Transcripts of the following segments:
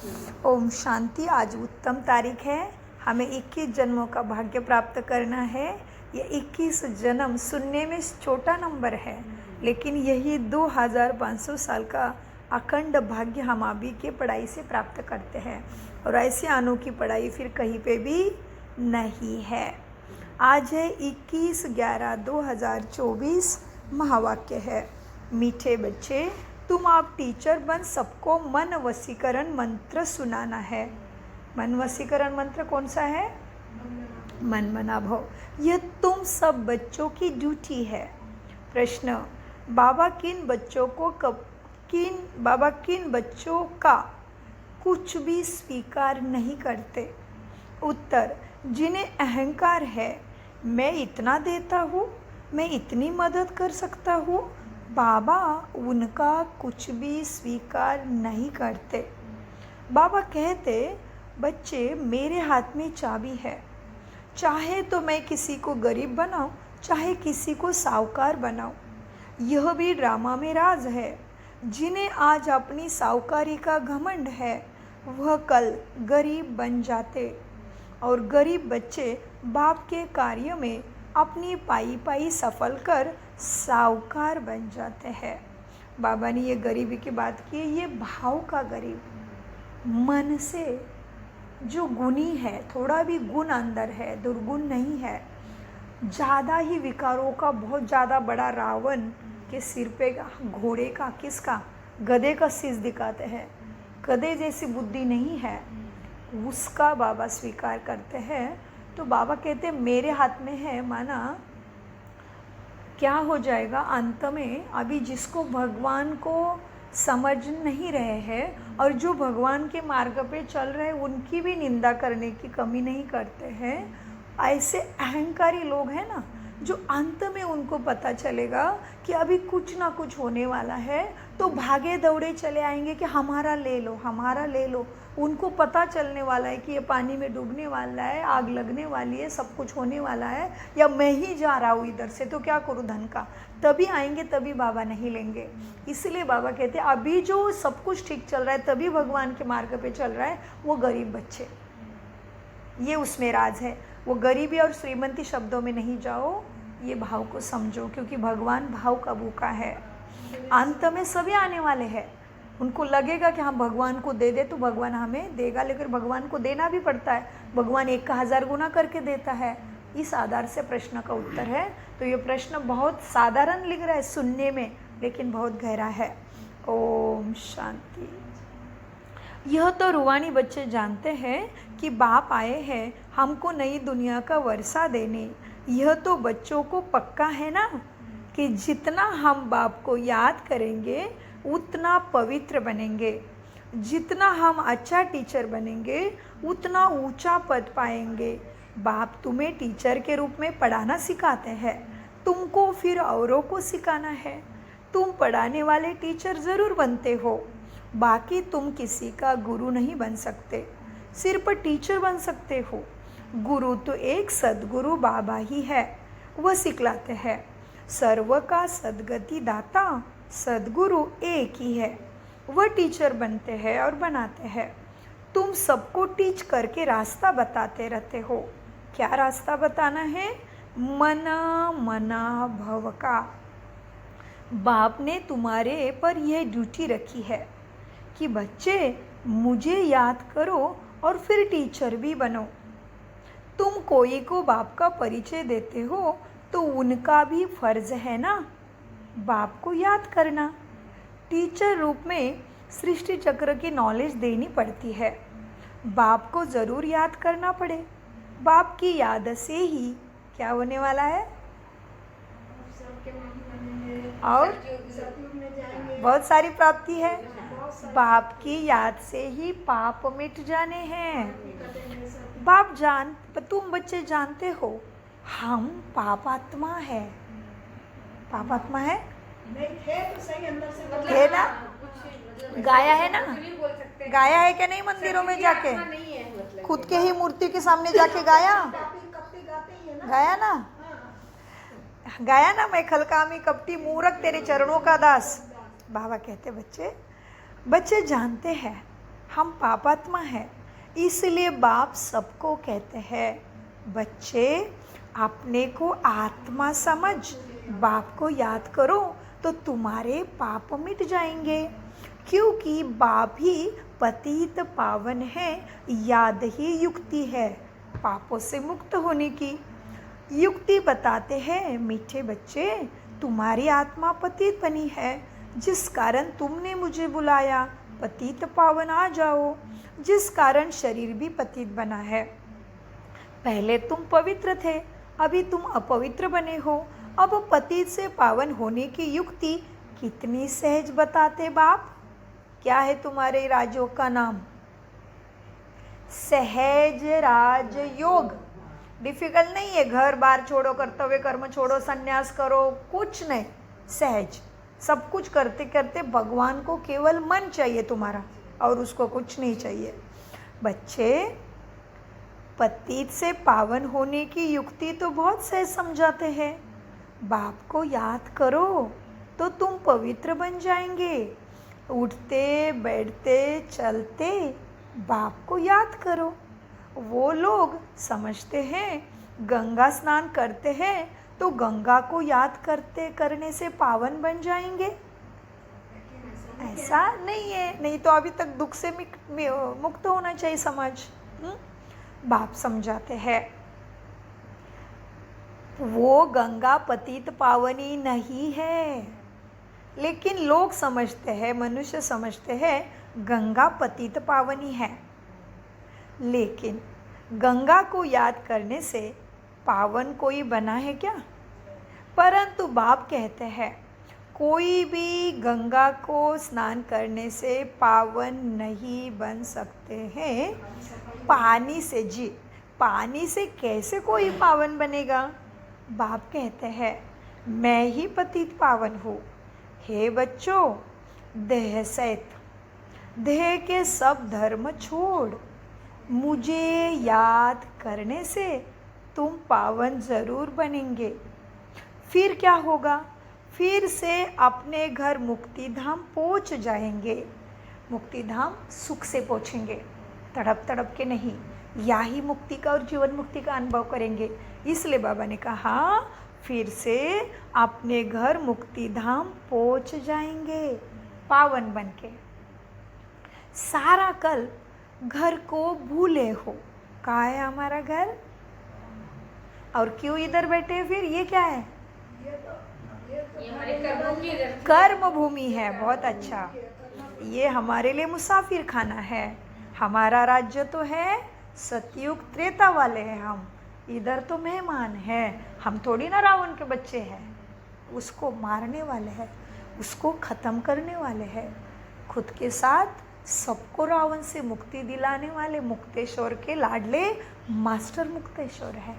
ओम शांति। आज उत्तम तारीख है। हमें 21 जन्मों का भाग्य प्राप्त करना है। ये 21 जन्म सुनने में छोटा नंबर है, लेकिन यही 2500 साल का अखंड भाग्य हम अभी के पढ़ाई से प्राप्त करते हैं, और ऐसी अनोखी पढ़ाई फिर कहीं पे भी नहीं है। आज है 21/11/2024। महावाक्य है, मीठे बच्चे तुम आप टीचर बन सबको मन वशीकरण मंत्र सुनाना है। मन वशीकरण मंत्र कौन सा है? मन मना भव। यह तुम सब बच्चों की ड्यूटी है। प्रश्न, बाबा किन बच्चों का कुछ भी स्वीकार नहीं करते? उत्तर, जिन्हें अहंकार है, मैं इतना देता हूँ, मैं इतनी मदद कर सकता हूँ, बाबा उनका कुछ भी स्वीकार नहीं करते। बाबा कहते, बच्चे मेरे हाथ में चाबी है, चाहे तो मैं किसी को गरीब बनाऊं, चाहे किसी को साहूकार बनाऊं। यह भी ड्रामा में राज है। जिन्हें आज अपनी साहूकारी का घमंड है, वह कल गरीब बन जाते, और गरीब बच्चे बाप के कार्य में अपनी पाई सफल कर साहूकार बन जाते हैं। बाबा ने ये गरीबी की बात की है, ये भाव का गरीब, मन से जो गुणी है, थोड़ा भी गुण अंदर है, दुर्गुण नहीं है। ज़्यादा ही विकारों का, बहुत ज़्यादा बड़ा रावण के सिर पे घोड़े का, किसका, गधे का शीश दिखाते हैं, गधे जैसी बुद्धि नहीं है, उसका बाबा स्वीकार करते हैं। तो बाबा कहते मेरे हाथ में है, माना क्या हो जाएगा अंत में। अभी जिसको भगवान को समझ नहीं रहे हैं और जो भगवान के मार्ग पे चल रहे हैं, उनकी भी निंदा करने की कमी नहीं करते हैं। ऐसे अहंकारी लोग हैं ना, जो अंत में उनको पता चलेगा कि अभी कुछ ना कुछ होने वाला है, तो भागे दौड़े चले आएंगे कि हमारा ले लो, हमारा ले लो। उनको पता चलने वाला है कि ये पानी में डूबने वाला है, आग लगने वाली है, सब कुछ होने वाला है, या मैं ही जा रहा हूँ इधर से, तो क्या करूँ धन का। तभी आएंगे, तभी बाबा नहीं लेंगे। इसलिए बाबा कहते हैं अभी जो सब कुछ ठीक चल रहा है, तभी भगवान के मार्ग पे चल रहा है, वो गरीब बच्चे, ये उसमें राज है। वो गरीबी और श्रीमंती शब्दों में नहीं जाओ, ये भाव को समझो, क्योंकि भगवान भाव का भूखा है। अंत में सभी आने वाले हैं। उनको लगेगा कि हम भगवान को दे दे तो भगवान हमें देगा, लेकिन भगवान को देना भी पड़ता है। भगवान 1 का 1000 गुना करके देता है। इस आधार से प्रश्न का उत्तर है। तो ये प्रश्न बहुत साधारण लिख रहा है सुनने में, लेकिन बहुत गहरा है। ओम शांति। यह तो रूहानी बच्चे जानते हैं कि बाप आए हैं हमको नई दुनिया का वर्षा देने। यह तो बच्चों को पक्का है ना कि जितना हम बाप को याद करेंगे उतना पवित्र बनेंगे, जितना हम अच्छा टीचर बनेंगे उतना ऊंचा पद पाएंगे। बाप तुम्हें टीचर के रूप में पढ़ाना सिखाते हैं, तुमको फिर औरों को सिखाना है। तुम पढ़ाने वाले टीचर ज़रूर बनते हो, बाकी तुम किसी का गुरु नहीं बन सकते, सिर्फ टीचर बन सकते हो। गुरु तो एक सद्गुरु बाबा ही है, वह सिखलाते हैं। सर्व का सद्गति दाता सद्गुरु एक ही है, वह टीचर बनते हैं और बनाते हैं। तुम सबको टीच करके रास्ता बताते रहते हो। क्या रास्ता बताना है? मना मना भव का। बाप ने तुम्हारे पर यह ड्यूटी रखी है कि बच्चे मुझे याद करो और फिर टीचर भी बनो। तुम कोई को बाप का परिचय देते हो तो उनका भी फर्ज है ना बाप को याद करना। टीचर रूप में सृष्टि चक्र की नॉलेज देनी पड़ती है, बाप को ज़रूर याद करना पड़े। बाप की याद से ही क्या होने वाला है, और बहुत सारी प्राप्ति है। बाप की याद से ही पाप मिट जाने हैं। तुम बच्चे जानते हो हम पापात्मा है। पापात्मा है, है ना? गाया है ना? गाया है क्या नहीं? मंदिरों में जाके खुद के ही मूर्ति के सामने जाके गाया ना? गाया ना, मैं खलकामी कपटी मूरख तेरे चरणों का दास। बाबा कहते बच्चे जानते हैं हम पापात्मा हैं, इसलिए बाप सबको कहते हैं बच्चे अपने को आत्मा समझ, बाप को याद करो तो तुम्हारे पाप मिट जाएंगे, क्योंकि बाप ही पतित पावन है। याद ही युक्ति है पापों से मुक्त होने की। युक्ति बताते हैं मीठे बच्चे, तुम्हारी आत्मा पतित बनी है, जिस कारण तुमने मुझे बुलाया पतित पावन आ जाओ, जिस कारण शरीर भी पतित बना है। पहले तुम पवित्र थे, अभी तुम अपवित्र बने हो। अब पतित से पावन होने की युक्ति कितनी सहज बताते बाप। क्या है तुम्हारे राजयोग का नाम? सहज राज योग। डिफिकल्ट नहीं है, घर बार छोड़ो, कर्तव्य कर्म छोड़ो, संन्यास करो, कुछ नहीं, सहज। सब कुछ करते करते भगवान को केवल मन चाहिए तुम्हारा, और उसको कुछ नहीं चाहिए। बच्चे पतित से पावन होने की युक्ति तो बहुत सहज समझाते हैं। बाप को याद करो तो तुम पवित्र बन जाएंगे। उठते बैठते चलते बाप को याद करो। वो लोग समझते हैं गंगा स्नान करते हैं तो गंगा को याद करने से पावन बन जाएंगे। ऐसा नहीं है, नहीं तो अभी तक दुख से मुक्त होना चाहिए समाज। बाप समझाते हैं वो गंगा पतित पावनी नहीं है, लेकिन लोग समझते हैं, मनुष्य समझते हैं गंगा पतित पावनी है। लेकिन गंगा को याद करने से पावन कोई बना है क्या? परंतु बाप कहते हैं कोई भी गंगा को स्नान करने से पावन नहीं बन सकते हैं। पानी से जी, पानी से कैसे कोई पावन बनेगा? बाप कहते हैं मैं ही पतित पावन हूँ। हे बच्चों, देह सहित देह के सब धर्म छोड़ मुझे याद करने से तुम पावन ज़रूर बनेंगे। फिर क्या होगा? फिर से अपने घर मुक्ति धाम पहुँच जाएंगे। मुक्ति धाम सुख से पहुँचेंगे, तड़प तड़प के नहीं। यही मुक्ति का और जीवन मुक्ति का अनुभव करेंगे। इसलिए बाबा ने कहा फिर से अपने घर मुक्ति धाम पहुँच जाएंगे पावन बन के। सारा कल घर को भूले हो। कहाँ है हमारा घर? और क्यों इधर बैठे? फिर ये क्या है? कर्म भूमि है। बहुत अच्छा, ये हमारे लिए मुसाफिर खाना है। हमारा राज्य तो है सतयुग त्रेता वाले हैं हम, इधर तो मेहमान हैं। हम थोड़ी ना रावण के बच्चे हैं। उसको मारने वाले हैं, उसको ख़त्म करने वाले हैं। खुद के साथ सबको रावण से मुक्ति दिलाने वाले मुक्तेश्वर के लाडले मास्टर मुक्तेश्वर है।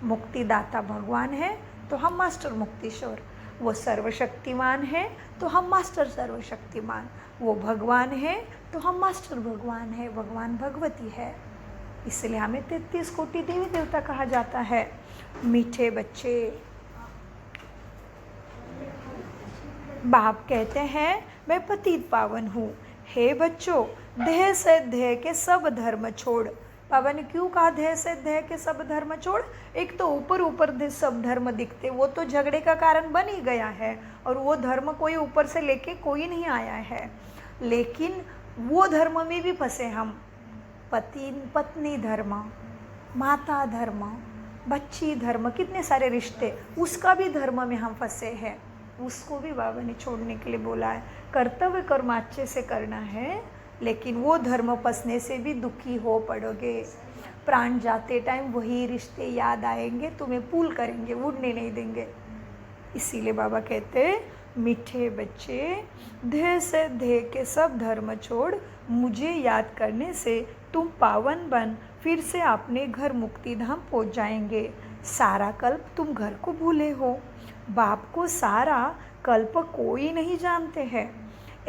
मुक्तिदाता भगवान है तो हम मास्टर मुक्तेश्वर। वो सर्वशक्तिमान है तो हम मास्टर सर्वशक्तिमान। वो भगवान है तो हम मास्टर भगवान है, भगवान भगवती है। इसलिए हमें 33 कोटि देवी देवता कहा जाता है। मीठे बच्चे, बाप कहते हैं मैं पतित पावन हूँ। हे बच्चों, देह से देह के सब धर्म छोड़। बाबा ने क्यों कहा देह से देह के सब धर्म छोड़? एक तो ऊपर ऊपर सब धर्म दिखते, वो तो झगड़े का कारण बन ही गया है, और वो धर्म कोई ऊपर से लेके कोई नहीं आया है। लेकिन वो धर्म में भी फंसे हम। पति पत्नी धर्म, माता धर्म, बच्ची धर्म, कितने सारे रिश्ते, उसका भी धर्म में हम फंसे हैं। उसको भी बाबा ने छोड़ने के लिए बोला है। कर्तव्य कर्म अच्छे से करना है, लेकिन वो धर्म फंसने से भी दुखी हो पड़ोगे। प्राण जाते टाइम वही रिश्ते याद आएंगे, तुम्हें पुल करेंगे, उड़ने नहीं देंगे। इसीलिए बाबा कहते मीठे बच्चे, देह से देह के सब धर्म छोड़ मुझे याद करने से तुम पावन बन फिर से अपने घर मुक्ति धाम पहुँच जाएंगे। सारा कल्प तुम घर को भूले हो। बाप को सारा कल्प कोई नहीं जानते हैं।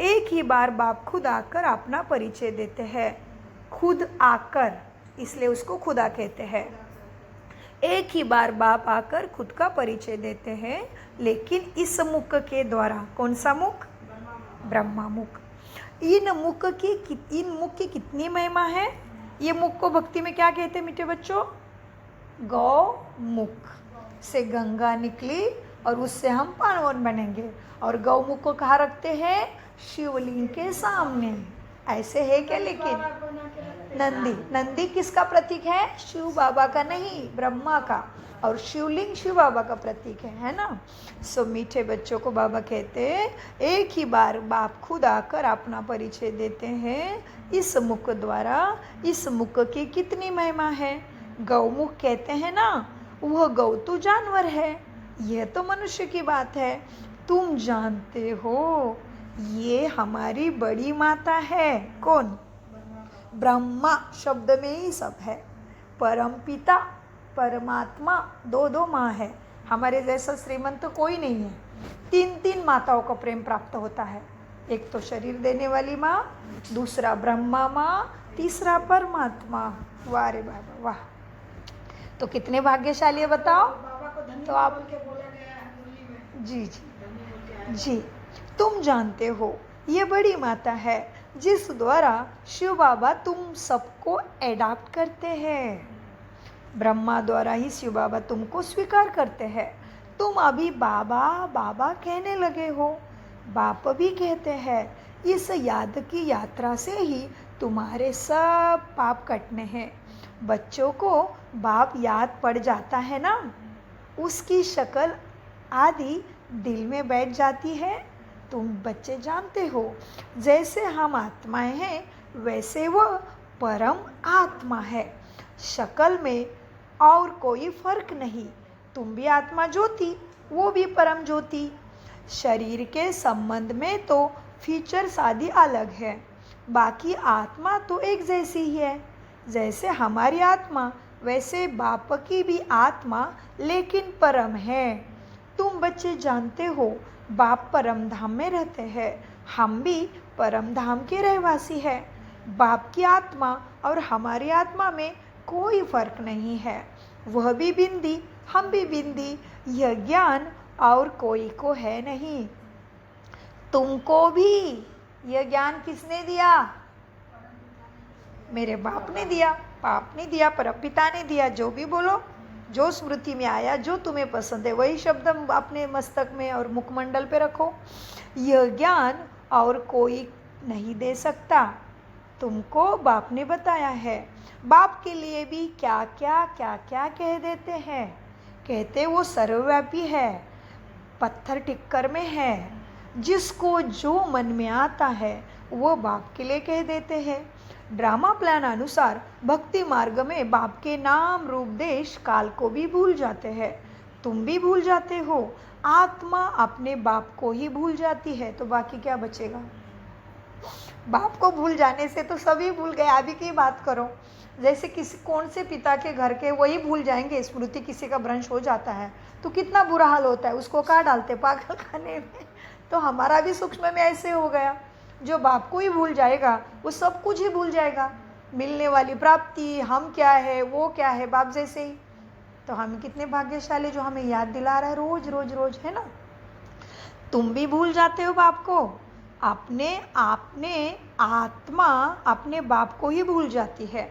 एक ही बार बाप खुद आकर अपना परिचय देते हैं। खुद आकर, इसलिए उसको खुदा कहते हैं। एक ही बार बाप आकर खुद का परिचय देते हैं, लेकिन इस मुख के द्वारा। कौन सा मुख? ब्रह्मा मुख। इन मुख की कितनी महिमा है। ये मुख को भक्ति में क्या कहते हैं मीठे बच्चों? गौ मुख से गंगा निकली और उससे हम पावन बनेंगे। और गौमुख को कहाँ रखते हैं? शिवलिंग के सामने। ऐसे है क्या? लेकिन नंदी किसका प्रतीक है? शिव बाबा का नहीं, ब्रह्मा का। और शिवलिंग शिव बाबा का प्रतीक है ना। सो मीठे बच्चों को बाबा कहते हैं एक ही बार बाप खुद आकर अपना परिचय देते हैं इस मुख द्वारा। इस मुख की कितनी महिमा है। गौमुख कहते हैं ना, वह गौ तो जानवर है, यह तो मनुष्य की बात है। तुम जानते हो ये हमारी बड़ी माता है। कौन? ब्रह्मा शब्द में ही सब है। परम पिता, परमात्मा, दो माँ है। हमारे जैसा श्रीमंत तो कोई नहीं है। 3 माताओं का प्रेम प्राप्त होता है। एक तो शरीर देने वाली माँ, दूसरा ब्रह्मा माँ, तीसरा परमात्मा। वाह रे बाबा वाह। तो कितने भाग्यशाली है बताओ। तो आप जी तुम जानते हो ये बड़ी माता है जिस द्वारा शिव बाबा तुम सबको एडॉप्ट करते हैं। ब्रह्मा द्वारा ही शिव बाबा तुमको स्वीकार करते हैं। तुम अभी बाबा बाबा कहने लगे हो, बाप भी कहते हैं। इस याद की यात्रा से ही तुम्हारे सब पाप कटने हैं। बच्चों को बाप याद पड़ जाता है ना, उसकी शक्ल आदि दिल में बैठ जाती है। तुम बच्चे जानते हो जैसे हम आत्माएं हैं वैसे वह परम आत्मा है। शक्ल में और कोई फर्क नहीं। तुम भी आत्मा ज्योति, वो भी परम ज्योति। शरीर के संबंध में तो फीचर्स आदि अलग है, बाकी आत्मा तो एक जैसी ही है। जैसे हमारी आत्मा वैसे बाप की भी आत्मा लेकिन परम है। तुम बच्चे जानते हो बाप परम धाम में रहते हैं, हम भी परम धाम के रहवासी हैं। बाप की आत्मा और हमारी आत्मा में कोई फर्क नहीं है। वह भी बिंदी, हम भी बिंदी। यह ज्ञान और कोई को है नहीं। तुमको भी यह ज्ञान किसने दिया? मेरे बाप ने दिया, बाप ने दिया, परमपिता ने दिया। जो भी बोलो, जो स्मृति में आया, जो तुम्हें पसंद है वही शब्द अपने मस्तक में और मुखमंडल पे रखो। यह ज्ञान और कोई नहीं दे सकता। तुमको बाप ने बताया है। बाप के लिए भी क्या क्या कह देते हैं। कहते वो सर्वव्यापी है, पत्थर टिक्कर में है। जिसको जो मन में आता है वो बाप के लिए कह देते हैं। ड्रामा प्लान अनुसार भक्ति मार्ग में बाप के नाम रूप देश काल को भी भूल जाते हैं। तुम भी भूल जाते हो। आत्मा अपने बाप को ही भूल जाती है तो बाकी क्या बचेगा? बाप को भूल जाने से तो सभी भूल गए। अभी की बात करो, जैसे किसी कौन से पिता के घर के वही भूल जाएंगे। स्मृति किसी का भ्रंश हो जाता है तो कितना बुरा हाल होता है, उसको कहाँ डालते? पागल खाने में। तो हमारा भी सूक्ष्म में ऐसे हो गया। जो बाप को ही भूल जाएगा वो सब कुछ ही भूल जाएगा। मिलने वाली प्राप्ति, हम क्या है, वो क्या है, बाप जैसे ही। तो हम कितने भाग्यशाली जो हमें याद दिला रहा है रोज रोज रोज, है ना। तुम भी भूल जाते हो बाप को। आपने आत्मा अपने बाप को ही भूल जाती है।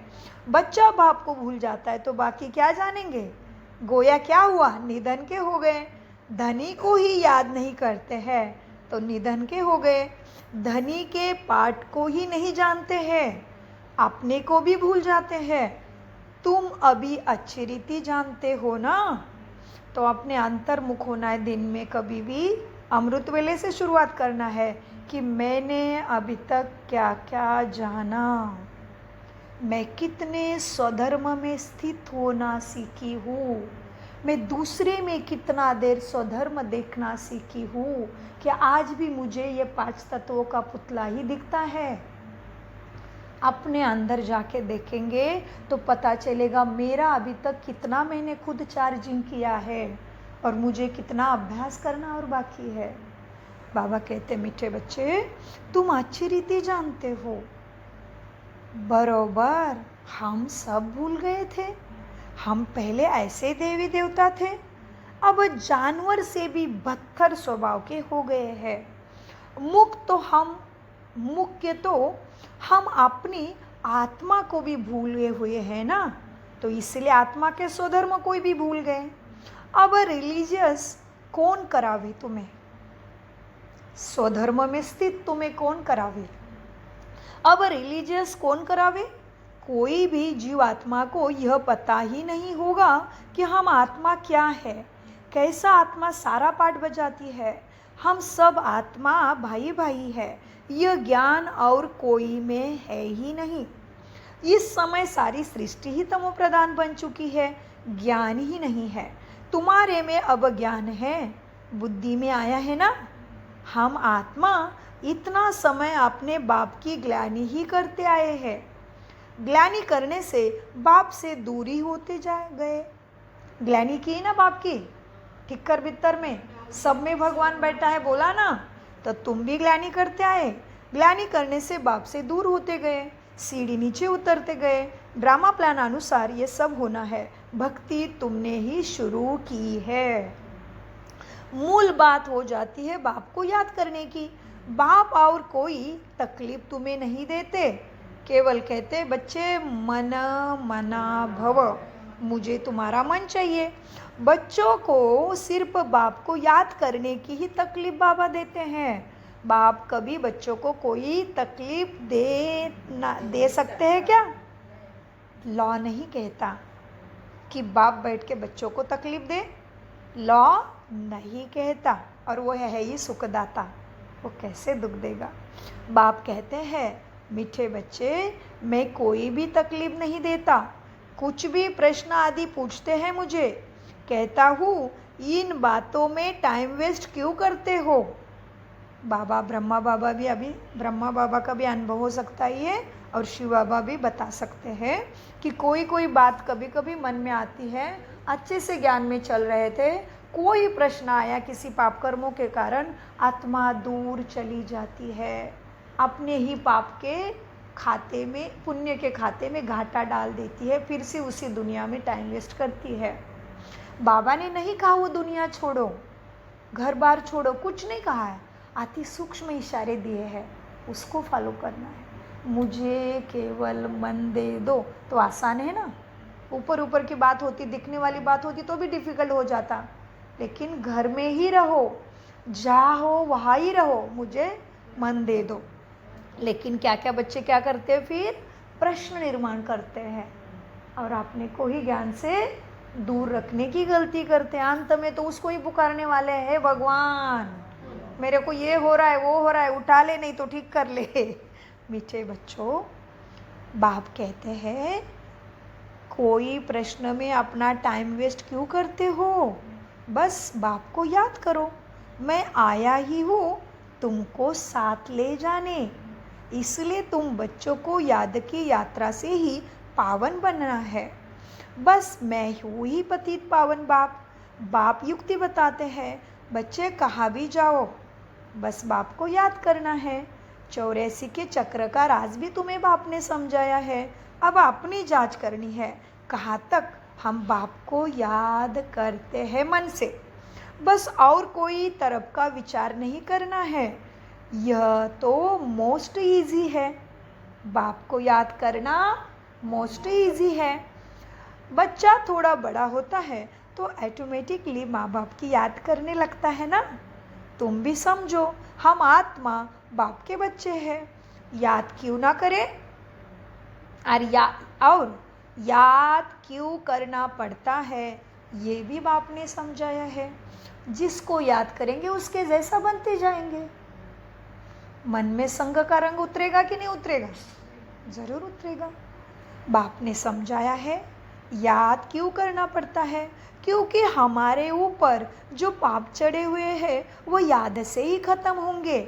बच्चा बाप को भूल जाता है तो बाकी क्या जानेंगे। गोया क्या हुआ? निधन के हो गए। धनी को ही याद नहीं करते हैं तो निधन के हो गए। धनी के पाठ को ही नहीं जानते हैं, अपने को भी भूल जाते हैं। तुम अभी अच्छी रीति जानते हो ना, तो अपने अंतर्मुख होना है। दिन में कभी भी अमृत वेले से शुरुआत करना है कि मैंने अभी तक क्या क्या जाना, मैं कितने स्वधर्म में स्थित होना सीखी हूँ, मैं दूसरे में कितना देर स्वधर्म देखना सीखी हूँ कि आज भी मुझे ये 5 तत्वों का पुतला ही दिखता है। अपने अंदर जाके देखेंगे तो पता चलेगा मेरा अभी तक कितना मैंने खुद चार्जिंग किया है और मुझे कितना अभ्यास करना और बाकी है। बाबा कहते मीठे बच्चे तुम अच्छी रीति जानते हो। बरोबर हम सब भूल गए थे। हम पहले ऐसे देवी देवता थे, अब जानवर से भी बदतर स्वभाव के हो गए हैं। मुख तो हम मुख्य तो हम अपनी आत्मा को भी भूले हुए हैं ना, तो इसलिए आत्मा के स्वधर्म को भी भूल गए। अब रिलीजियस कौन करावे तुम्हें? स्वधर्म में स्थित तुम्हें कौन करावे? अब रिलीजियस कौन करावे? कोई भी जीवात्मा को यह पता ही नहीं होगा कि हम आत्मा क्या है, कैसा आत्मा सारा पाठ बजाती है, हम सब आत्मा भाई भाई है, यह ज्ञान और कोई में है ही नहीं। इस समय सारी सृष्टि ही तमो प्रधान बन चुकी है, ज्ञान ही नहीं है। तुम्हारे में अब ज्ञान है, बुद्धि में आया है ना। हम आत्मा इतना समय अपने बाप की ग्लानि ही करते आए हैं। ग्लानि करने से बाप से दूरी होते जा गए। ग्लानि की ना बाप की, ठिक्कर बित्तर में सब में भगवान बैठा है बोला ना, तो तुम भी ग्लानि करते आए। ग्लानि करने से बाप से दूर होते गए, सीढ़ी नीचे उतरते गए। ड्रामा प्लान अनुसार ये सब होना है। भक्ति तुमने ही शुरू की है। मूल बात हो जाती है बाप को याद करने की। बाप और कोई तकलीफ तुम्हें नहीं देते, केवल कहते बच्चे मन मना भव, मुझे तुम्हारा मन चाहिए। बच्चों को सिर्फ बाप को याद करने की ही तकलीफ बाबा देते हैं। बाप कभी बच्चों को कोई तकलीफ दे सकते हैं क्या? लॉ नहीं कहता कि बाप बैठ के बच्चों को तकलीफ दे, लॉ नहीं कहता। और वो है ही सुखदाता, वो कैसे दुख देगा। बाप कहते हैं मीठे बच्चे, मैं कोई भी तकलीफ नहीं देता। कुछ भी प्रश्न आदि पूछते हैं मुझे, कहता हूँ इन बातों में टाइम वेस्ट क्यों करते हो। बाबा ब्रह्मा बाबा का भी अनुभव हो सकता ही है, और शिव बाबा भी बता सकते हैं कि कोई बात कभी कभी मन में आती है। अच्छे से ज्ञान में चल रहे थे, कोई प्रश्न आया, किसी पाप कर्मों के कारण आत्मा दूर चली जाती है, अपने ही पाप के खाते में, पुण्य के खाते में घाटा डाल देती है, फिर से उसी दुनिया में टाइम वेस्ट करती है। बाबा ने नहीं कहा वो दुनिया छोड़ो, घर बार छोड़ो, कुछ नहीं कहा है। अति सूक्ष्म इशारे दिए हैं, उसको फॉलो करना है। मुझे केवल मन दे दो तो आसान है ना। ऊपर की बात होती, दिखने वाली बात होती तो भी डिफ़िकल्ट हो जाता। लेकिन घर में ही रहो, जहाँ हो वहाँ ही रहो, मुझे मन दे दो। लेकिन क्या क्या बच्चे क्या करते हैं, फिर प्रश्न निर्माण करते हैं और अपने को ही ज्ञान से दूर रखने की गलती करते हैं। अंत में तो उसको ही पुकारने वाले हैं, भगवान मेरे को ये हो रहा है, वो हो रहा है, उठा ले, नहीं तो ठीक कर ले। मीठे बच्चों, बाप कहते हैं कोई प्रश्न में अपना टाइम वेस्ट क्यों करते हो, बस बाप को याद करो। मैं आया ही हूँ तुमको साथ ले जाने, इसलिए तुम बच्चों को याद की यात्रा से ही पावन बनना है। बस मैं हूँ ही पतित पावन बाप। बाप युक्ति बताते हैं, बच्चे कहाँ भी जाओ बस बाप को याद करना है। 84 के चक्र का राज भी तुम्हें बाप ने समझाया है। अब अपनी जांच करनी है, कहाँ तक हम बाप को याद करते हैं मन से। बस और कोई तरफ का विचार नहीं करना है। यह तो मोस्ट इजी है, बाप को याद करना मोस्ट इजी है। बच्चा थोड़ा बड़ा होता है तो ऑटोमेटिकली माँ बाप की याद करने लगता है ना। तुम भी समझो, हम आत्मा बाप के बच्चे हैं, याद क्यों ना करें। और याद क्यों करना पड़ता है ये भी बाप ने समझाया है। जिसको याद करेंगे उसके जैसा बनते जाएंगे। मन में संग का रंग उतरेगा कि नहीं उतरेगा? जरूर उतरेगा। बाप ने समझाया है याद क्यों करना पड़ता है, क्योंकि हमारे ऊपर जो पाप चढ़े हुए हैं वो याद से ही खत्म होंगे।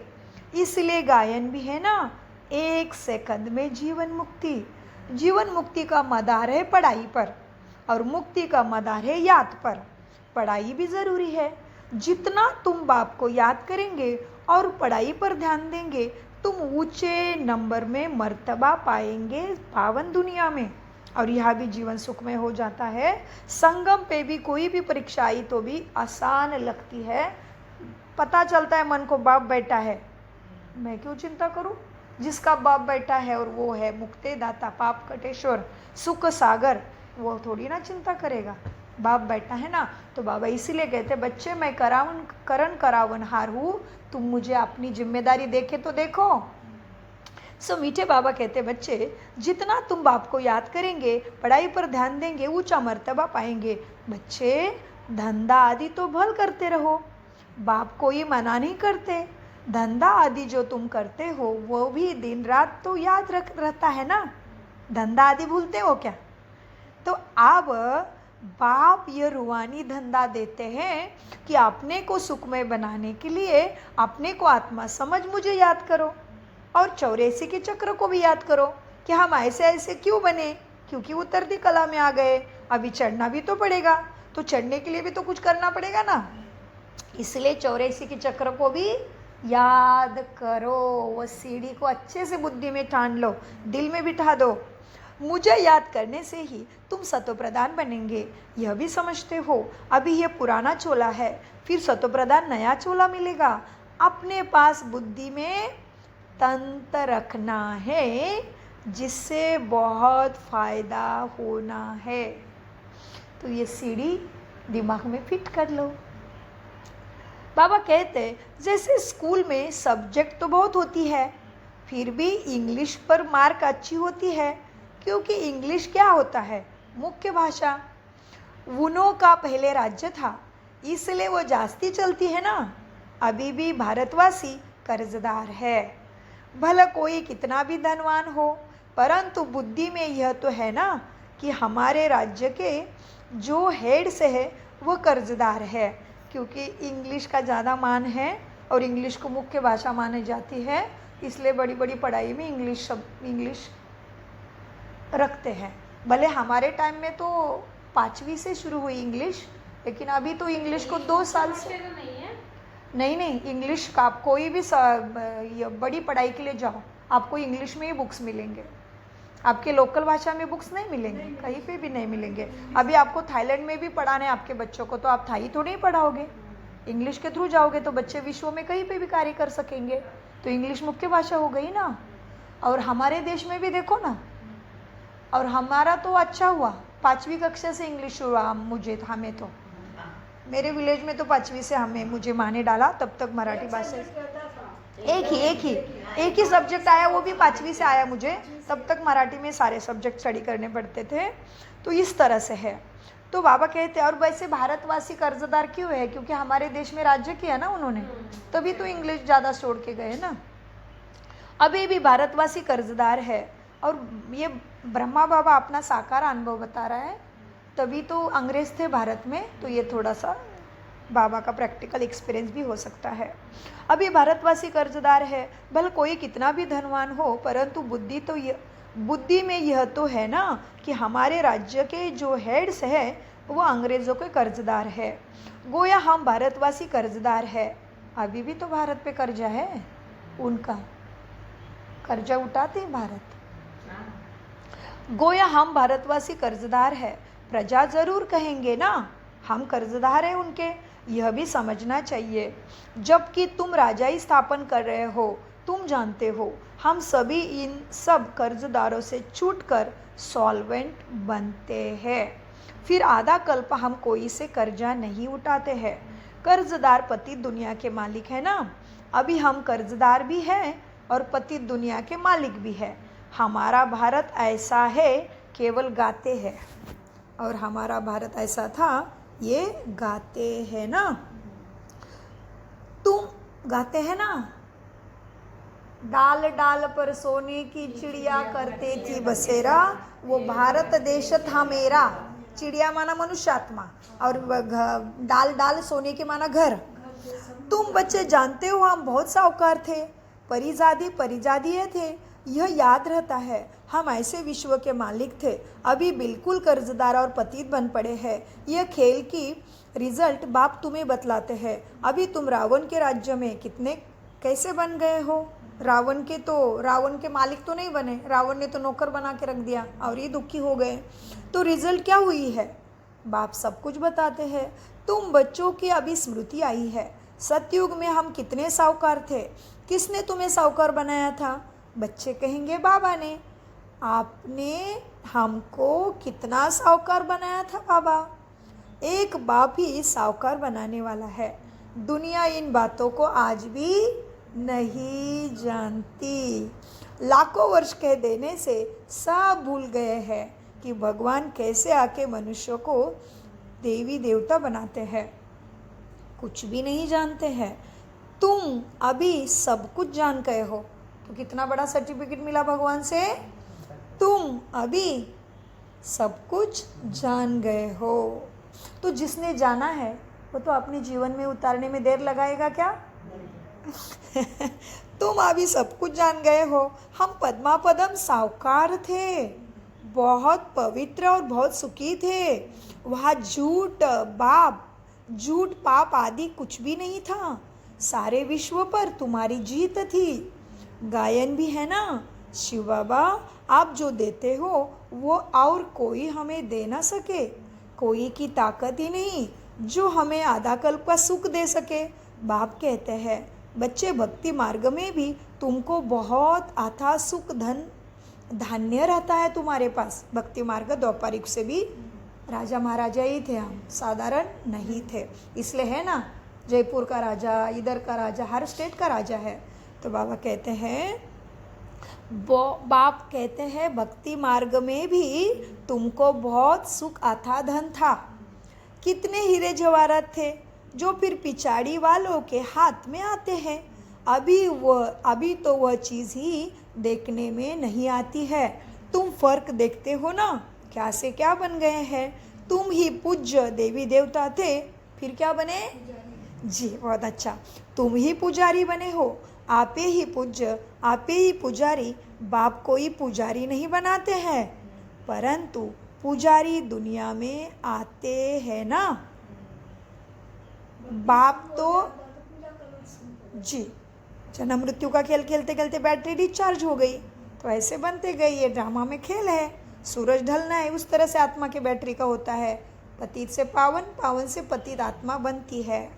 इसलिए गायन भी है ना, 1 सेकंड में जीवन मुक्ति। जीवन मुक्ति का मदार है पढ़ाई पर, और मुक्ति का मदार है याद पर। पढ़ाई भी ज़रूरी है। जितना तुम बाप को याद करेंगे और पढ़ाई पर ध्यान देंगे, तुम ऊंचे नंबर में मर्तबा पाएंगे पावन दुनिया में, और यह भी जीवन सुखमय हो जाता है। संगम पे भी कोई भी परीक्षा आई तो भी आसान लगती है। पता चलता है मन को बाप बैठा है, मैं क्यों चिंता करूं, जिसका बाप बेटा है और वो है मुक्ते दाता पाप कटेश्वर सुख सागर, वो थोड़ी ना चिंता करेगा। बाप बेटा है ना, तो बाबा इसीलिए कहते बच्चे मैं करण करावन हार हूँ, तुम मुझे अपनी जिम्मेदारी देखे तो देखो। सो मीठे बाबा कहते बच्चे जितना तुम बाप को याद करेंगे, पढ़ाई पर ध्यान देंगे, ऊंचा मर्तबा पाएंगे। बच्चे धंधा आदि तो भल करते रहो, बाप को ये मना नहीं करते। धंधा आदि जो तुम करते हो वो भी दिन रात तो याद रहता है ना, धंधा आदि भूलते हो क्या? तो अब बाप ये रूहानी धंधा देते हैं कि अपने को सुखमय बनाने के लिए अपने को आत्मा समझ मुझे याद करो, और 84 के चक्र को भी याद करो कि हम ऐसे ऐसे क्यों बने, क्योंकि उतरती कला में आ गए, अभी चढ़ना भी तो पड़ेगा, तो चढ़ने के लिए भी तो कुछ करना पड़ेगा ना। इसलिए 84 के चक्र को भी याद करो, वो सीढ़ी को अच्छे से बुद्धि में ठान लो, दिल में बिठा दो। मुझे याद करने से ही तुम सतोप्रधान बनेंगे, यह भी समझते हो। अभी ये पुराना चोला है, फिर सतोप्रधान नया चोला मिलेगा। अपने पास बुद्धि में तंत्र रखना है, जिससे बहुत फायदा होना है। तो ये सीढ़ी दिमाग में फिट कर लो। बाबा कहते जैसे स्कूल में सब्जेक्ट तो बहुत होती है, फिर भी इंग्लिश पर मार्क अच्छी होती है, क्योंकि इंग्लिश क्या होता है? मुख्य भाषा। उनों का पहले राज्य था, इसलिए वो जास्ती चलती है ना। अभी भी भारतवासी कर्जदार है, भला कोई कितना भी धनवान हो, परंतु बुद्धि में यह तो है ना कि हमारे राज्य के जो हेड से है वो कर्जदार है, क्योंकि इंग्लिश का ज़्यादा मान है और इंग्लिश को मुख्य भाषा मानी जाती है, इसलिए बड़ी बड़ी पढ़ाई में इंग्लिश रखते हैं। भले हमारे टाइम में तो 5वीं से शुरू हुई इंग्लिश, लेकिन अभी तो इंग्लिश को 2 साल से नहीं, इंग्लिश का आप कोई भी बड़ी पढ़ाई के लिए जाओ, आपको इंग्लिश में ही बुक्स मिलेंगे, आपके लोकल भाषा में बुक्स नहीं मिलेंगे, कहीं पे भी नहीं मिलेंगे। अभी आपको थाईलैंड में भी पढ़ाने आपके बच्चों को, तो आप थाई थोड़ी ही पढ़ाओगे, इंग्लिश के थ्रू जाओगे तो बच्चे विश्व में कहीं पे भी कार्य कर सकेंगे। तो इंग्लिश मुख्य भाषा हो गई ना। और हमारे देश में भी देखो ना, और हमारा तो अच्छा हुआ 5वीं कक्षा से इंग्लिश हुआ, हमें तो मेरे विलेज में तो 5वीं से मुझे माँ ने डाला, तब तक मराठी भाषा एक ही सब्जेक्ट आया, वो भी 5वीं से आया मुझे, तब तक मराठी में सारे सब्जेक्ट स्टडी करने पड़ते थे। तो इस तरह से है। तो बाबा कहते हैं, और वैसे भारतवासी कर्जदार क्यों है? क्योंकि हमारे देश में राज्य किया ना उन्होंने, तभी तो इंग्लिश ज़्यादा छोड़ के गए ना। अभी भी भारतवासी कर्जदार है, और ये ब्रह्मा बाबा अपना साकार अनुभव बता रहा है, तभी तो अंग्रेज थे भारत में, तो ये थोड़ा सा बाबा का प्रैक्टिकल एक्सपीरियंस भी हो सकता है। अभी भारतवासी कर्जदार है, भले कोई कितना भी धनवान हो, परंतु बुद्धि में यह तो है ना कि हमारे राज्य के जो हेड्स है वो अंग्रेज़ों के कर्जदार है। गोया हम भारतवासी कर्जदार है। अभी भी तो भारत पे कर्जा है, उनका कर्जा उठाते हैं भारत। गोया हम भारतवासी कर्जदार है, प्रजा जरूर कहेंगे ना हम कर्जदार हैं उनके, यह भी समझना चाहिए। जबकि तुम राजाई स्थापन कर रहे हो, तुम जानते हो हम सभी इन सब कर्जदारों से छूटकर सॉल्वेंट बनते हैं। फिर आधा कल्प हम कोई से कर्जा नहीं उठाते हैं। कर्जदार पतित दुनिया के मालिक है ना। अभी हम कर्जदार भी हैं और पतित दुनिया के मालिक भी है। हमारा भारत ऐसा है, केवल गाते हैं, और हमारा भारत ऐसा था, ये गाते हैं ना। तुम गाते हैं ना, डाल डाल पर सोने की चिड़िया करते थी बसेरा, वो भारत देश था मेरा। चिड़िया माना मनुष्यात्मा, और डाल डाल सोने के माना घर। तुम बच्चे जानते हो हम बहुत साहूकार थे, परिजादी थे, यह याद रहता है। हम ऐसे विश्व के मालिक थे, अभी बिल्कुल कर्जदार और पतित बन पड़े हैं। यह खेल की रिजल्ट बाप तुम्हें बतलाते हैं। अभी तुम रावण के राज्य में कैसे बन गए हो? रावण के मालिक तो नहीं बने, रावण ने तो नौकर बना के रख दिया और ये दुखी हो गए। तो रिजल्ट क्या हुई है? बाप सब कुछ बताते हैं। तुम बच्चों की अभी स्मृति आई है। सतयुग में हम कितने साहूकार थे, किसने तुम्हें साहूकार बनाया था? बच्चे कहेंगे बाबा ने। आपने हमको कितना साहूकार बनाया था बाबा। एक बाप ही साहूकार बनाने वाला है। दुनिया इन बातों को आज भी नहीं जानती। लाखों वर्ष कह देने से सब भूल गए हैं कि भगवान कैसे आके मनुष्यों को देवी देवता बनाते हैं। कुछ भी नहीं जानते हैं। तुम अभी सब कुछ जान गए हो। तो कितना बड़ा सर्टिफिकेट मिला भगवान से। तुम अभी सब कुछ जान गए हो। तो जिसने जाना है वो तो अपने जीवन में उतारने में देर लगाएगा क्या। तुम अभी सब कुछ जान गए हो। हम पद्मा पदम साहूकार थे, बहुत पवित्र और बहुत सुखी थे। वहाँ झूठ झूठ पाप आदि कुछ भी नहीं था। सारे विश्व पर तुम्हारी जीत थी। गायन भी है ना, शिव बाबा आप जो देते हो वो और कोई हमें दे ना सके। कोई की ताकत ही नहीं जो हमें आधा कल्प का सुख दे सके। बाप कहते हैं बच्चे भक्ति मार्ग में भी तुमको बहुत अथाह सुख धान्य रहता है तुम्हारे पास। भक्ति मार्ग द्वापारिक से भी राजा महाराजा ही थे, हम साधारण नहीं थे। इसलिए है ना, जयपुर का राजा, इधर का राजा, हर स्टेट का राजा है। तो बाबा कहते हैं, बाप कहते हैं भक्ति मार्ग में भी तुमको बहुत सुख अथाह धन था। कितने हीरे जवाहरात थे जो फिर पिछाड़ी वालों के हाथ में आते हैं। अभी तो वह चीज़ ही देखने में नहीं आती है। तुम फर्क देखते हो ना, क्या से क्या बन गए हैं। तुम ही पूज्य देवी देवता थे, फिर क्या बने जी, बहुत अच्छा। तुम ही पुजारी बने हो। आपे ही पूज्य, आपे ही पुजारी। बाप कोई पुजारी नहीं बनाते हैं, परंतु पुजारी दुनिया में आते हैं ना। बाप तो जी, जन्म मृत्यु का खेल खेलते खेलते बैटरी डिस्चार्ज हो गई, तो ऐसे बनते गई। ये ड्रामा में खेल है। सूरज ढलना है, उस तरह से आत्मा की बैटरी का होता है। पतित से पावन, पावन से पतित आत्मा बनती है।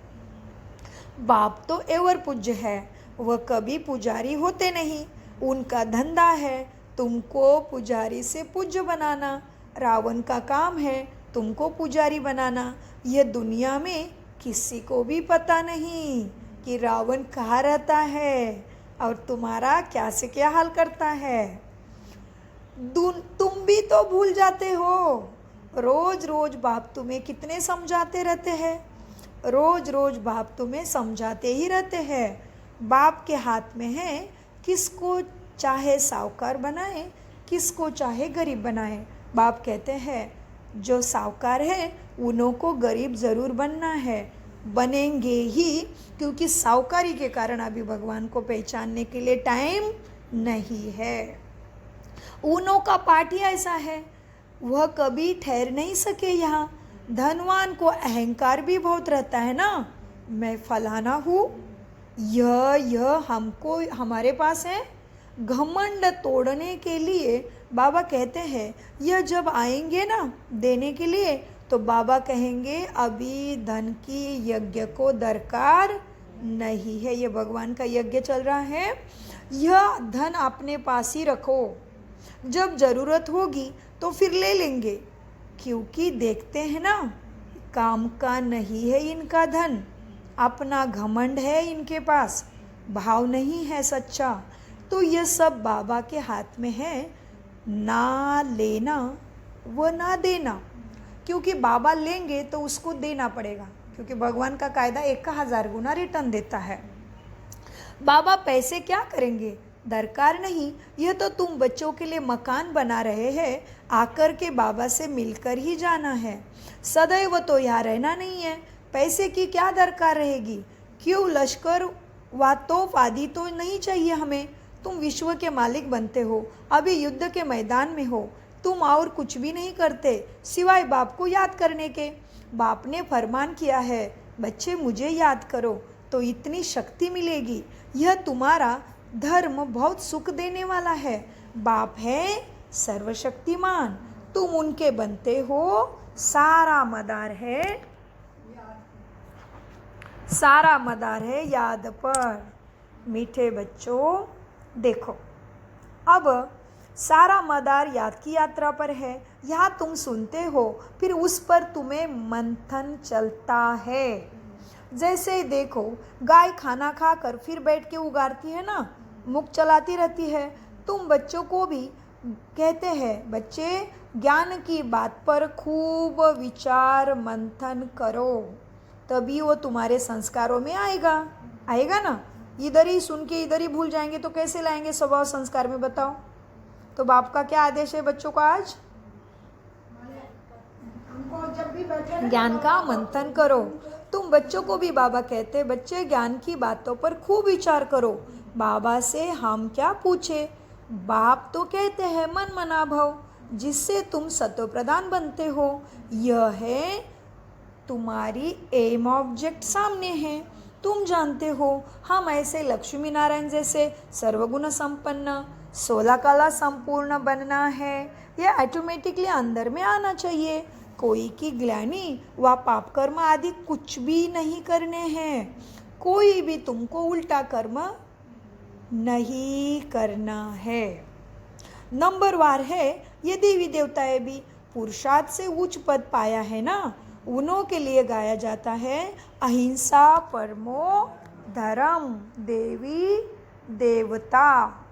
बाप तो एवर पूज्य है, वह कभी पुजारी होते नहीं। उनका धंधा है तुमको पुजारी से पूज्य बनाना। रावण का काम है तुमको पुजारी बनाना। यह दुनिया में किसी को भी पता नहीं कि रावण कहाँ रहता है और तुम्हारा क्या से क्या हाल करता है। तुम भी तो भूल जाते हो। रोज रोज बाप तुम्हें कितने समझाते रहते हैं। रोज रोज बाप तुम्हें समझाते ही रहते हैं। बाप के हाथ में है, किसको चाहे साहूकार बनाए, किसको चाहे गरीब बनाए। बाप कहते हैं जो साहूकार है उन्हों को गरीब ज़रूर बनना है, बनेंगे ही, क्योंकि साहूकारी के कारण अभी भगवान को पहचानने के लिए टाइम नहीं है। उन्हों का पाठ ही ऐसा है, वह कभी ठहर नहीं सके यहाँ। धनवान को अहंकार भी बहुत रहता है ना, मैं फलाना हूँ, यह हमको हमारे पास है। घमंड तोड़ने के लिए बाबा कहते हैं यह जब आएंगे ना देने के लिए, तो बाबा कहेंगे अभी धन की यज्ञ को दरकार नहीं है। ये भगवान का यज्ञ चल रहा है। यह धन अपने पास ही रखो, जब ज़रूरत होगी तो फिर ले लेंगे। क्योंकि देखते हैं ना, काम का नहीं है इनका धन, अपना घमंड है इनके पास, भाव नहीं है सच्चा। तो यह सब बाबा के हाथ में है, ना लेना व ना देना। क्योंकि बाबा लेंगे तो उसको देना पड़ेगा, क्योंकि भगवान का कायदा 1000 गुना रिटर्न देता है। बाबा पैसे क्या करेंगे, दरकार नहीं। यह तो तुम बच्चों के लिए मकान बना रहे हैं, आकर के बाबा से मिलकर ही जाना है। सदैव तो यहाँ रहना नहीं है, पैसे की क्या दरकार रहेगी। क्यों, लश्कर व तोप आदि तो नहीं चाहिए हमें। तुम विश्व के मालिक बनते हो, अभी युद्ध के मैदान में हो। तुम और कुछ भी नहीं करते सिवाय बाप को याद करने के। बाप ने फरमान किया है, बच्चे मुझे याद करो तो इतनी शक्ति मिलेगी। यह तुम्हारा धर्म बहुत सुख देने वाला है। बाप है सर्वशक्तिमान, तुम उनके बनते हो। सारा मदार है याद पर। मीठे बच्चों देखो, अब सारा मदार याद की यात्रा पर है। यहाँ तुम सुनते हो, फिर उस पर तुम्हें मंथन चलता है। जैसे देखो, गाय खाना खाकर फिर बैठ के उगारती है ना, मुख चलाती रहती है। तुम बच्चों को भी कहते हैं, बच्चे ज्ञान की बात पर खूब विचार मंथन करो, तभी वो तुम्हारे संस्कारों में आएगा ना। इधर ही सुन के इधर ही भूल जाएंगे तो कैसे लाएंगे स्वभाव संस्कार में, बताओ। तो बाप का क्या आदेश है बच्चों को आज? ज्ञान का मंथन करो। तुम बच्चों को भी बाबा कहते, बच्चे ज्ञान की बातों पर खूब विचार करो। बाबा से हम क्या पूछे? बाप तो कहते हैं मन मना भव, जिससे तुम सत्व प्रधान बनते हो। यह है तुम्हारी एम ऑब्जेक्ट सामने है। तुम जानते हो हम ऐसे लक्ष्मी नारायण जैसे सर्वगुण संपन्न 16 कला संपूर्ण बनना है। यह ऑटोमेटिकली अंदर में आना चाहिए। कोई की ग्लानि व पाप कर्म आदि कुछ भी नहीं करने हैं। कोई भी तुमको उल्टा कर्म नहीं करना है। नंबर वार है, ये देवी देवताएं भी पुरुषार्थ से उच्च पद पाया है ना, उन्हों के लिए गाया जाता है अहिंसा परमो धर्म। देवी देवता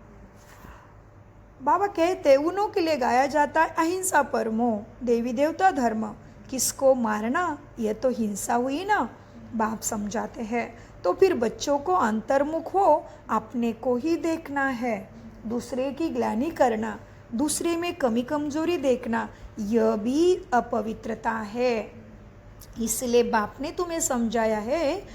बाबा कहते उन्हों के लिए गाया जाता है अहिंसा परमो, देवी देवता धर्म। किसको मारना, यह तो हिंसा हुई ना, बाप समझाते हैं। तो फिर बच्चों को अंतर्मुख हो, अपने को ही देखना है। दूसरे की ग्लानि करना, दूसरे में कमी कमजोरी देखना, यह भी अपवित्रता है। इसलिए बाप ने तुम्हें समझाया है,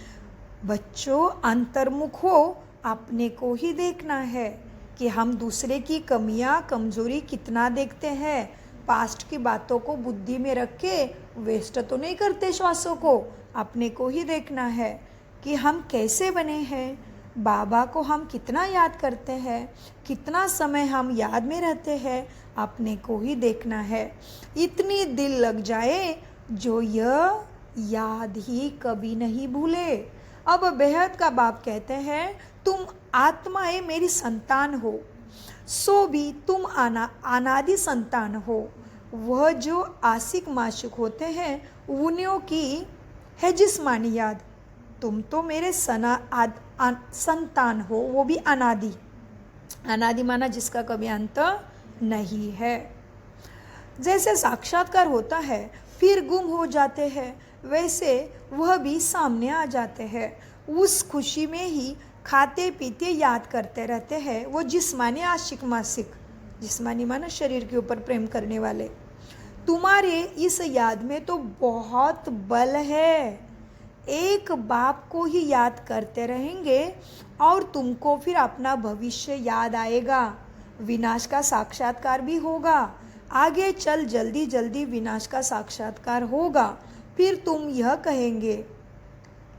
बच्चों अंतर्मुख हो, अपने को ही देखना है कि हम दूसरे की कमियां कमजोरी कितना देखते हैं। पास्ट की बातों को बुद्धि में रख के वेस्ट तो नहीं करते श्वासों को, अपने को ही देखना है कि हम कैसे बने हैं। बाबा को हम कितना याद करते हैं, कितना समय हम याद में रहते हैं, अपने को ही देखना है। इतनी दिल लग जाए जो यह याद ही कभी नहीं भूले। अब बेहद का बाप कहते हैं, तुम आत्माएं मेरी संतान हो, सो भी तुम अनादि संतान हो। वह जो आशिक माशिक होते हैं उन्हों की है जिस्मानी याद। तुम तो मेरे संतान हो, वो भी अनादि। अनादि माना जिसका कभी अंत नहीं है। जैसे साक्षात्कार होता है फिर गुम हो जाते हैं, वैसे वह भी सामने आ जाते हैं। उस खुशी में ही खाते पीते याद करते रहते हैं। वो जिस्मानी आशिक मासिक, जिस्मानी माना शरीर के ऊपर प्रेम करने वाले। तुम्हारे इस याद में तो बहुत बल है। एक बाप को ही याद करते रहेंगे और तुमको फिर अपना भविष्य याद आएगा। विनाश का साक्षात्कार भी होगा। आगे चल जल्दी जल्दी विनाश का साक्षात्कार होगा। फिर तुम यह कहेंगे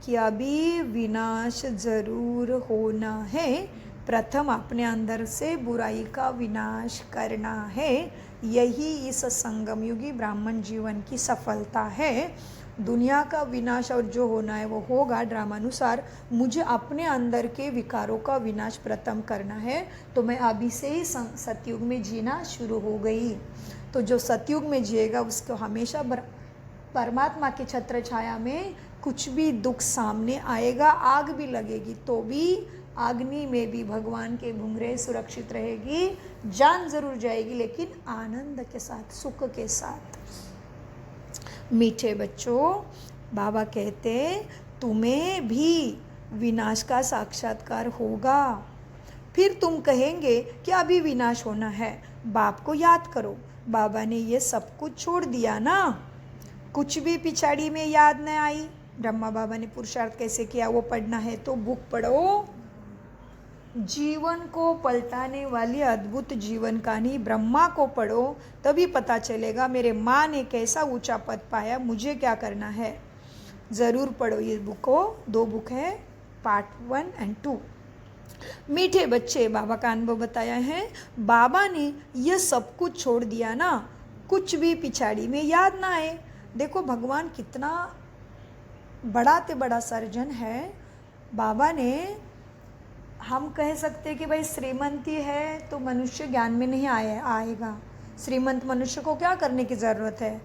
कि अभी विनाश जरूर होना है। प्रथम अपने अंदर से बुराई का विनाश करना है। यही इस संगमयुगी ब्राह्मण जीवन की सफलता है। दुनिया का विनाश और जो होना है वो होगा ड्रामानुसार। मुझे अपने अंदर के विकारों का विनाश प्रथम करना है, तो मैं अभी से ही सतयुग में जीना शुरू हो गई। तो जो सतयुग में जिएगा उसको हमेशा परमात्मा की छत्र छाया में कुछ भी दुख सामने आएगा, आग भी लगेगी तो भी अग्नि में भी भगवान के घुंघरे सुरक्षित रहेगी। जान जरूर जाएगी लेकिन आनंद के साथ, सुख के साथ। मीठे बच्चों, बाबा कहते तुम्हें भी विनाश का साक्षात्कार होगा। फिर तुम कहेंगे कि अभी विनाश होना है। बाप को याद करो, बाबा ने ये सब कुछ छोड़ दिया ना, कुछ भी पिछाड़ी में याद न आई। ब्रह्मा बाबा ने पुरुषार्थ कैसे किया वो पढ़ना है तो बुक पढ़ो। जीवन को पलटाने वाली अद्भुत जीवन कहानी ब्रह्मा को पढ़ो, तभी पता चलेगा मेरे माँ ने कैसा ऊंचा पद पाया, मुझे क्या करना है। ज़रूर पढ़ो ये बुक को। 2 बुक है, पार्ट 1 और 2। मीठे बच्चे, बाबा का अनुभव बताया है। बाबा ने यह सब कुछ छोड़ दिया ना, कुछ भी पिछाड़ी में याद ना आए। देखो भगवान कितना बड़ा ते बड़ा सर्जन है। बाबा ने हम कह सकते हैं कि भाई श्रीमंती है तो मनुष्य ज्ञान में नहीं आएगा। श्रीमंत मनुष्य को क्या करने की ज़रूरत है,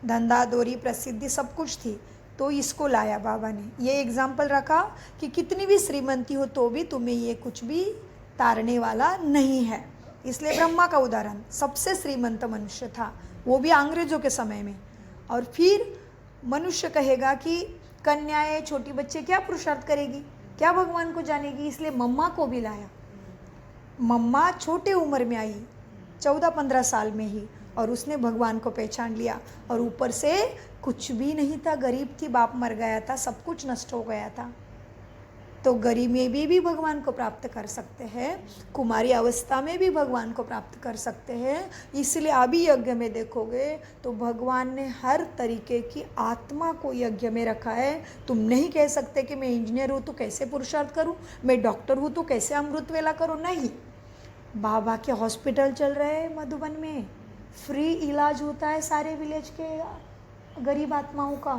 धंधा दौरी प्रसिद्धि सब कुछ थी, तो इसको लाया बाबा ने। ये एग्जाम्पल रखा कि कितनी भी श्रीमंती हो तो भी तुम्हें ये कुछ भी तारने वाला नहीं है। इसलिए ब्रह्मा का उदाहरण सबसे श्रीमंत मनुष्य था, वो भी अंग्रेजों के समय में। और फिर मनुष्य कहेगा कि कन्याएं छोटी बच्चे क्या पुरुषार्थ करेगी, क्या भगवान को जानेगी, इसलिए मम्मा को भी लाया। मम्मा छोटे उम्र में आई, 14-15 साल में ही, और उसने भगवान को पहचान लिया। और ऊपर से कुछ भी नहीं था, गरीब थी, बाप मर गया था, सब कुछ नष्ट हो गया था। तो गरीब में भी भगवान को प्राप्त कर सकते हैं, कुमारी अवस्था में भी भगवान को प्राप्त कर सकते हैं। इसलिए अभी यज्ञ में देखोगे तो भगवान ने हर तरीके की आत्मा को यज्ञ में रखा है। तुम नहीं कह सकते कि मैं इंजीनियर हूँ तो कैसे पुरुषार्थ करूँ, मैं डॉक्टर हूँ तो कैसे अमृत वेला करूँ, नहीं। बाबा के हॉस्पिटल चल रहे हैं मधुबन में, फ्री इलाज होता है सारे विलेज के गरीब आत्माओं का।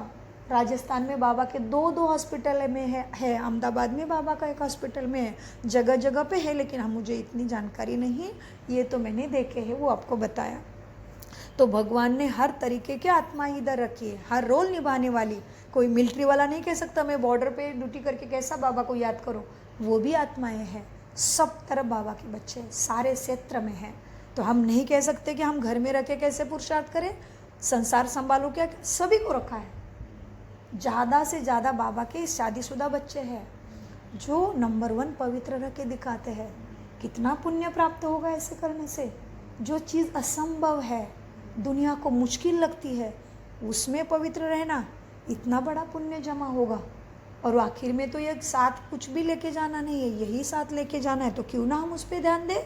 राजस्थान में बाबा के 2 हॉस्पिटल में है, अहमदाबाद में बाबा का एक हॉस्पिटल में है, जगह जगह पे है, लेकिन हम मुझे इतनी जानकारी नहीं, ये तो मैंने देखे हैं, वो आपको बताया। तो भगवान ने हर तरीके की आत्मा इधर रखी है, हर रोल निभाने वाली। कोई मिलिट्री वाला नहीं कह सकता मैं बॉर्डर पे ड्यूटी करके कैसा बाबा को याद करूँ, वो भी आत्माएँ हैं। सब तरफ बाबा के बच्चे सारे क्षेत्र में हैं। तो हम नहीं कह सकते कि हम घर में रह के कैसे पुरुषार्थ करें, संसार संभालो क्या, सभी को रखा है। ज़्यादा से ज़्यादा बाबा के शादीशुदा बच्चे हैं जो नंबर 1 पवित्र रह के दिखाते हैं। कितना पुण्य प्राप्त होगा ऐसे करने से। जो चीज़ असंभव है, दुनिया को मुश्किल लगती है, उसमें पवित्र रहना, इतना बड़ा पुण्य जमा होगा। और आखिर में तो ये साथ कुछ भी लेके जाना नहीं है, यही साथ लेके जाना है, तो क्यों ना हम उस पर ध्यान दें।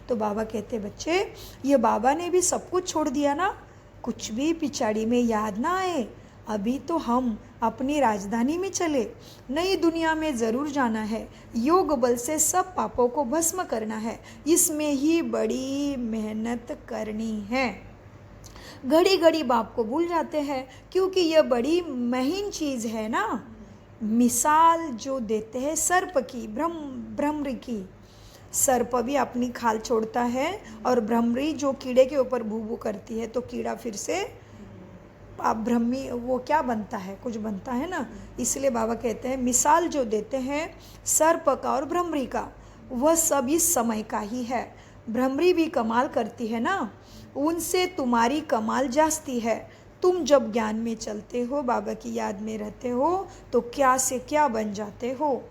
तो बाबा कहते बच्चे, ये बाबा ने भी सब कुछ छोड़ दिया ना, कुछ भी पिछाड़ी में याद ना आए। अभी तो हम अपनी राजधानी में चले, नई दुनिया में ज़रूर जाना है, योग बल से सब पापों को भस्म करना है, इसमें ही बड़ी मेहनत करनी है। घड़ी घड़ी बाप को भूल जाते हैं, क्योंकि यह बड़ी महीन चीज़ है ना। मिसाल जो देते हैं सर्प की, भ्रमरी की। सर्प भी अपनी खाल छोड़ता है, और भ्रमरी जो कीड़े के ऊपर भू भू करती है, तो कीड़ा फिर से ब्रह्मी वो क्या बनता है, कुछ बनता है ना। इसलिए बाबा कहते हैं मिसाल जो देते हैं सर्प का और भ्रमरी का, वह सब इस समय का ही है। भ्रमरी भी कमाल करती है ना, उनसे तुम्हारी कमाल जास्ती है। तुम जब ज्ञान में चलते हो, बाबा की याद में रहते हो, तो क्या से क्या बन जाते हो।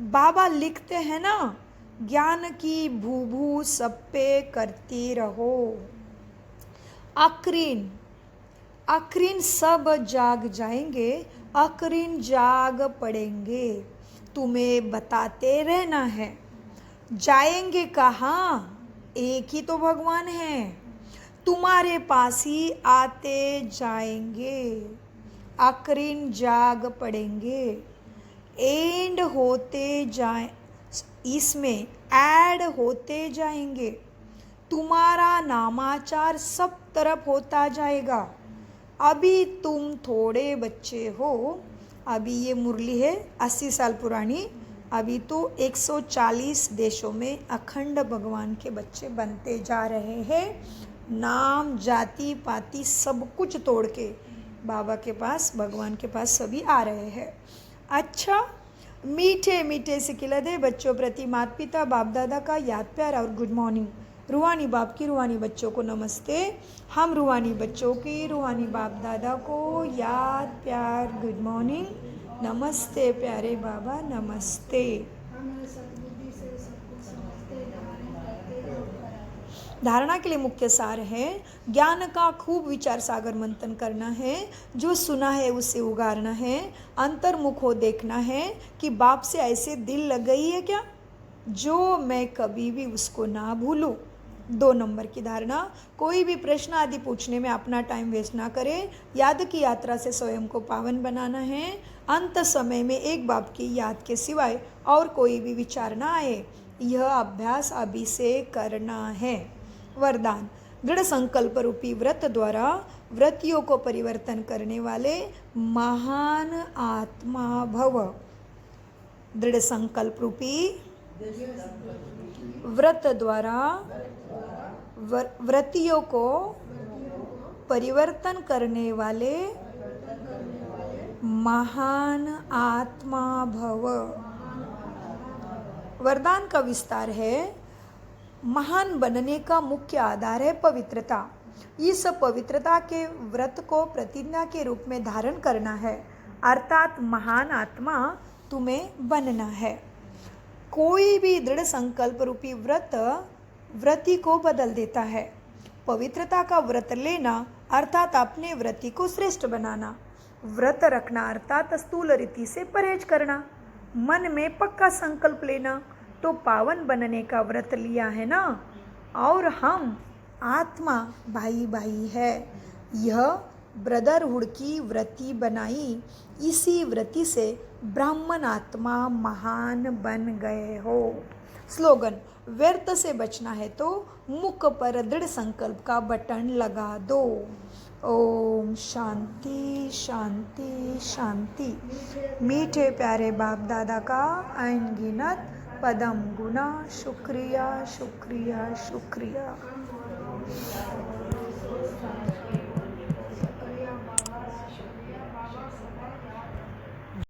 बाबा लिखते हैं ना, ज्ञान की भू सब पे करती रहो। अक्रीन सब जाग जाएंगे, अक्रीन जाग पड़ेंगे। तुम्हें बताते रहना है, जाएंगे कहाँ, एक ही तो भगवान है, तुम्हारे पास ही आते जाएंगे। अक्रीन जाग पड़ेंगे, एंड होते जाए, इसमें ऐड होते जाएंगे। तुम्हारा नामाचार सब तरफ होता जाएगा। अभी तुम थोड़े बच्चे हो, अभी ये मुरली है 80 साल पुरानी, अभी तो 140 देशों में अखंड भगवान के बच्चे बनते जा रहे हैं। नाम जाति पाति सब कुछ तोड़ के बाबा के पास, भगवान के पास सभी आ रहे हैं। अच्छा, मीठे मीठे से खिलते बच्चों प्रति माता पिता बाप दादा का याद प्यार और गुड मॉर्निंग। रूहानी बाप की रूहानी बच्चों को नमस्ते। हम रूहानी बच्चों की रूहानी बाप दादा को याद प्यार गुड मॉर्निंग, नमस्ते प्यारे बाबा, नमस्ते। धारणा के लिए मुख्य सार है, ज्ञान का खूब विचार सागर मंथन करना है, जो सुना है उससे उगारना है, अंतर्मुख हो देखना है कि बाप से ऐसे दिल लग गई है क्या, जो मैं कभी भी उसको ना भूलूं। 2 नंबर की धारणा, कोई भी प्रश्न आदि पूछने में अपना टाइम वेस्ट ना करें, याद की यात्रा से स्वयं को पावन बनाना है। अंत समय में एक बाप की याद के सिवाय और कोई भी विचार ना आए, यह अभ्यास अभी से करना है। वरदान, दृढ़ संकल्प रूपी व्रत द्वारा व्रतियों को परिवर्तन करने वाले महान आत्मा भव। दृढ़ संकल्प रूपी व्रत द्वारा व्रतियों को परिवर्तन करने वाले महान आत्मा भव। वरदान का विस्तार है। महान बनने का मुख्य आधार है पवित्रता। इस पवित्रता के व्रत को प्रतिज्ञा के रूप में धारण करना है, अर्थात महान आत्मा तुम्हें बनना है। कोई भी दृढ़ संकल्प रूपी व्रत व्रती को बदल देता है। पवित्रता का व्रत लेना अर्थात अपने व्रती को श्रेष्ठ बनाना। व्रत रखना अर्थात स्थूल रीति से परहेज करना। मन में पक्का संकल्प लेना तो पावन बनने का व्रत लिया है ना। और हम आत्मा भाई भाई है, यह ब्रदरहुड की व्रति बनाई। इसी व्रति से ब्राह्मण आत्मा महान बन गए हो। स्लोगन, व्यर्थ से बचना है तो मुख पर दृढ़ संकल्प का बटन लगा दो। ओम शांति शांति शांति। मीठे प्यारे बाप दादा का अनगिनत पदम गुना शुक्रिया शुक्रिया शुक्रिया।